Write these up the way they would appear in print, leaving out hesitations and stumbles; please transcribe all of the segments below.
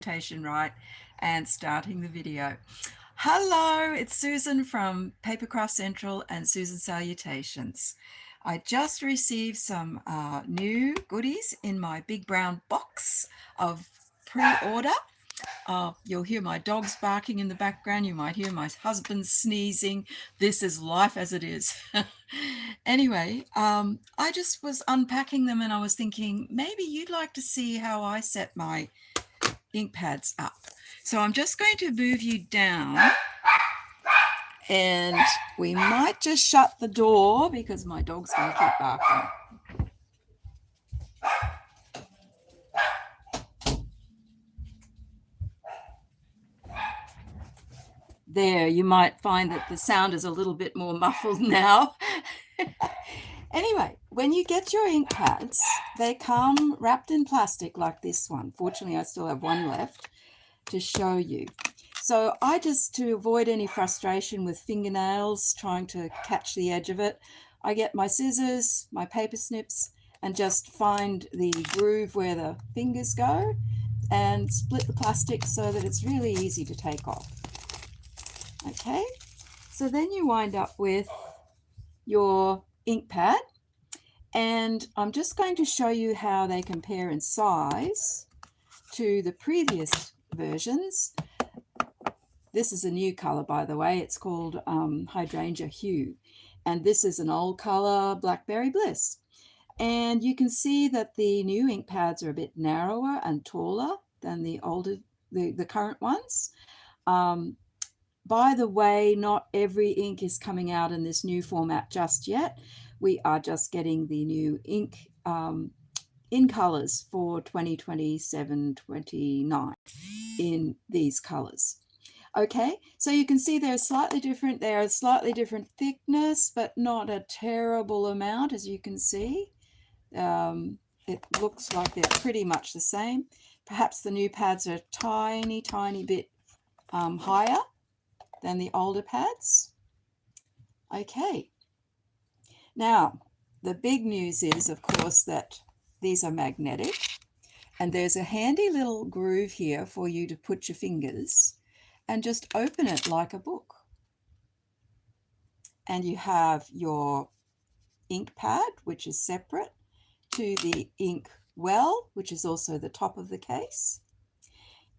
right and starting the video. Hello, it's Susan from PaperCraftCentral and Susan Salutations. I just received some new goodies in my big brown box of pre-order. You'll hear my dogs barking in the background. You might hear my husband sneezing. This is life as it is. Anyway, I just was unpacking them and I was thinking maybe you'd like to see how I set my ink pads up. So I'm just going to move you down and we might just shut the door because my dog's going to keep barking. There, you might find that the sound is a little bit more muffled now. Anyway, when you get your ink pads, they come wrapped in plastic like this one. Fortunately, I still have one left to show you. So I just, to avoid any frustration with fingernails trying to catch the edge of it, I get my scissors, my paper snips, and just find the groove where the fingers go and split the plastic so that it's really easy to take off. Okay, so then you wind up with your ink pad, and I'm just going to show you how they compare in size to the previous versions. This is a new color, by the way. It's called Hydrangea Hue, and this is an old color, Blackberry Bliss. And you can see that the new ink pads are a bit narrower and taller than the current ones. By the way, not every ink is coming out in this new format just yet. We are just getting the new ink in colors for 2027-29 in these colors. Okay, so you can see they're slightly different. They're a slightly different thickness, but not a terrible amount, as you can see. It looks like they're pretty much the same. Perhaps the new pads are a tiny, tiny bit higher than the older pads. Okay, now the big news is, of course, that these are magnetic, and there's a handy little groove here for you to put your fingers and just open it like a book. And you have your ink pad, which is separate to the ink well, which is also the top of the case.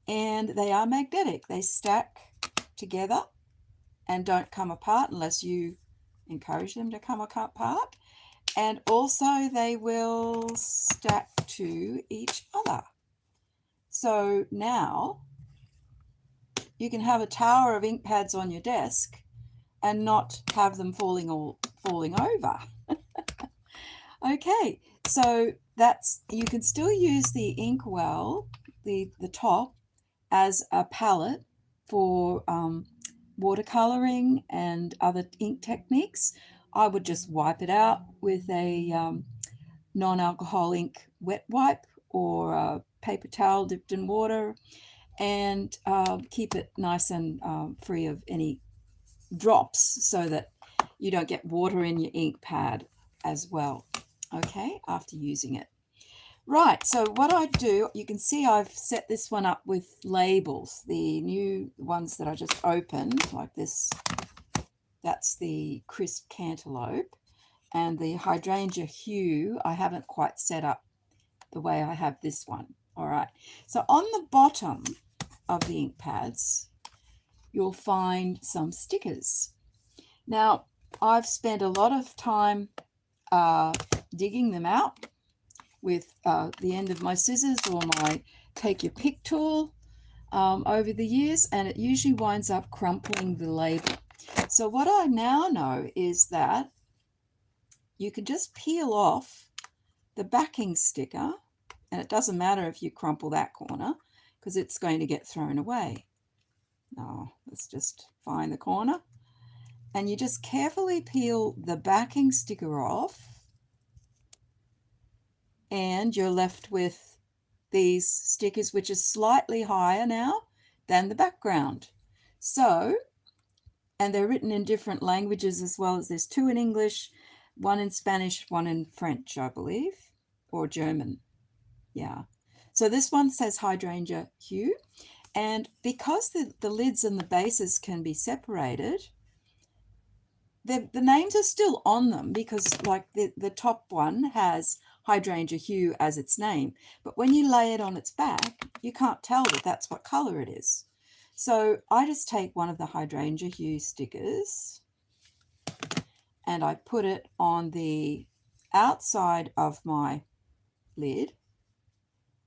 And they are magnetic. They stack together and don't come apart unless you encourage them to come apart. And also they will stack to each other. So now you can have a tower of ink pads on your desk and not have them falling over. Okay, so you can still use the ink well, the top, as a palette for watercoloring and other ink techniques. I would just wipe it out with a non-alcohol ink wet wipe or a paper towel dipped in water, and keep it nice and free of any drops so that you don't get water in your ink pad as well, okay, after using it. Right, so what I do, you can see I've set this one up with labels, the new ones that I just opened, like this. That's the crisp cantaloupe, and the hydrangea hue I haven't quite set up the way I have this one. All right, so on the bottom of the ink pads, you'll find some stickers. Now, I've spent a lot of time digging them out with the end of my scissors or my take your pick tool over the years, and it usually winds up crumpling the label. So what I now know is that you can just peel off the backing sticker, and it doesn't matter if you crumple that corner because it's going to get thrown away. Now, let's just find the corner, and you just carefully peel the backing sticker off, and you're left with these stickers, which are slightly higher now than the background. So, and they're written in different languages as well. As there's two in English, one in Spanish, one in French, I believe, or German. Yeah. So this one says Hydrangea Hue, and because the lids and the bases can be separated, the names are still on them, because like the top one has Hydrangea Hue as its name, but when you lay it on its back, you can't tell that that's what color it is. So I just take one of the Hydrangea Hue stickers and I put it on the outside of my lid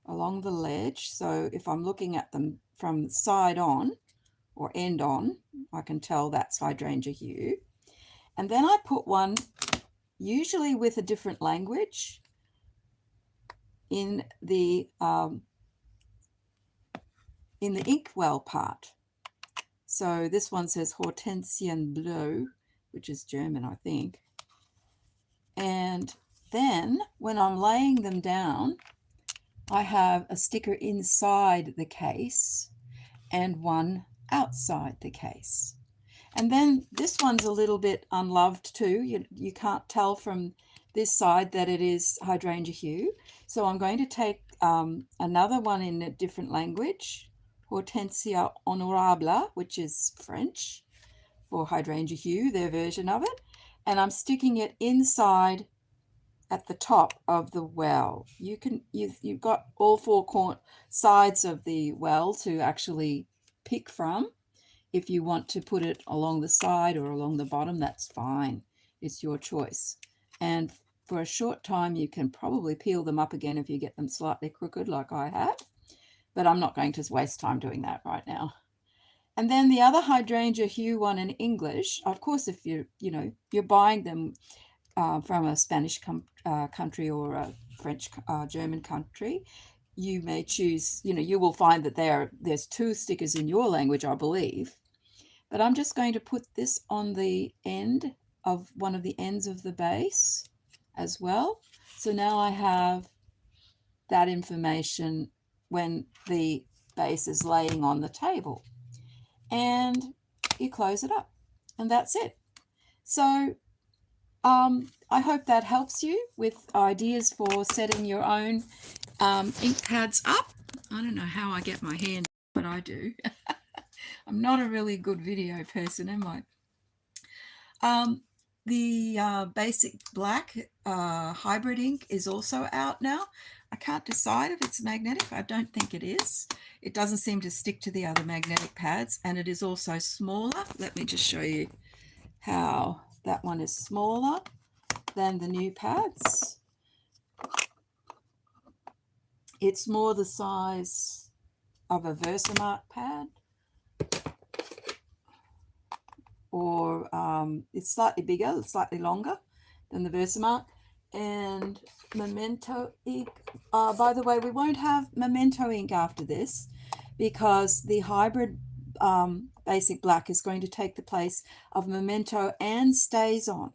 along the ledge. So if I'm looking at them from side on or end on, I can tell that's Hydrangea Hue. And then I put one, usually with a different language, in the inkwell part. So this one says Hortensien Bleu, which is German, I think. And then when I'm laying them down, I have a sticker inside the case and one outside the case. And then this one's a little bit unloved too. You can't tell from this side that it is Hydrangea Hue. So I'm going to take another one in a different language, Hortensia Honorable, which is French for Hydrangea Hue, their version of it. And I'm sticking it inside at the top of the well. You've got all four sides of the well to actually pick from. If you want to put it along the side or along the bottom, that's fine. It's your choice. And for a short time, you can probably peel them up again if you get them slightly crooked like I have, but I'm not going to waste time doing that right now. And then the other Hydrangea Hue one in English, of course, if you're buying them from a Spanish country or a French, German country, you may choose, you will find that there's two stickers in your language, I believe. But I'm just going to put this on the end of one of the ends of the base as well. So now I have that information when the base is laying on the table. And you close it up, and that's it. So I hope that helps you with ideas for setting your own ink pads up. I don't know how I get my hand, but I do. I'm not a really good video person, am I? The basic black hybrid ink is also out now. I can't decide if it's magnetic. I don't think it is. It doesn't seem to stick to the other magnetic pads, and it is also smaller. Let me just show you how that one is smaller than the new pads. It's more the size of a Versamark pad, or it's slightly bigger, slightly longer than the Versamark. And Memento ink, by the way, we won't have Memento ink after this, because the hybrid basic black is going to take the place of Memento and StazOn.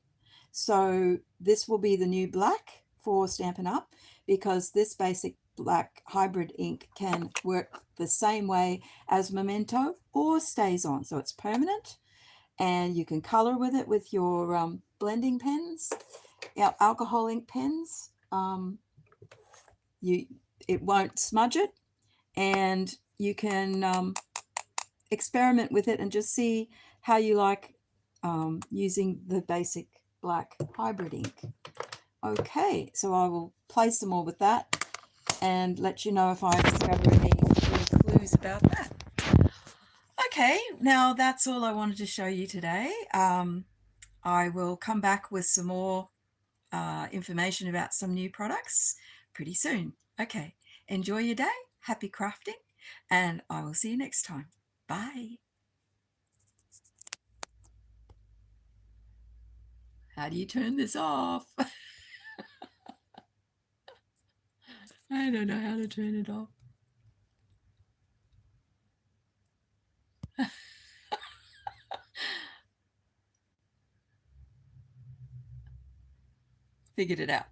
So this will be the new black for Stampin' Up, because this basic black hybrid ink can work the same way as Memento or StazOn. So it's permanent, and you can color with it with your blending pens, alcohol ink pens. It won't smudge it, and you can experiment with it and just see how you like using the basic black hybrid ink. Okay, so I will place them all with that and let you know if I discover any clues about that. Okay, now that's all I wanted to show you today. I will come back with some more information about some new products pretty soon. Okay, enjoy your day, happy crafting, and I will see you next time. Bye. How do you turn this off? I don't know how to turn it off. Figured it out.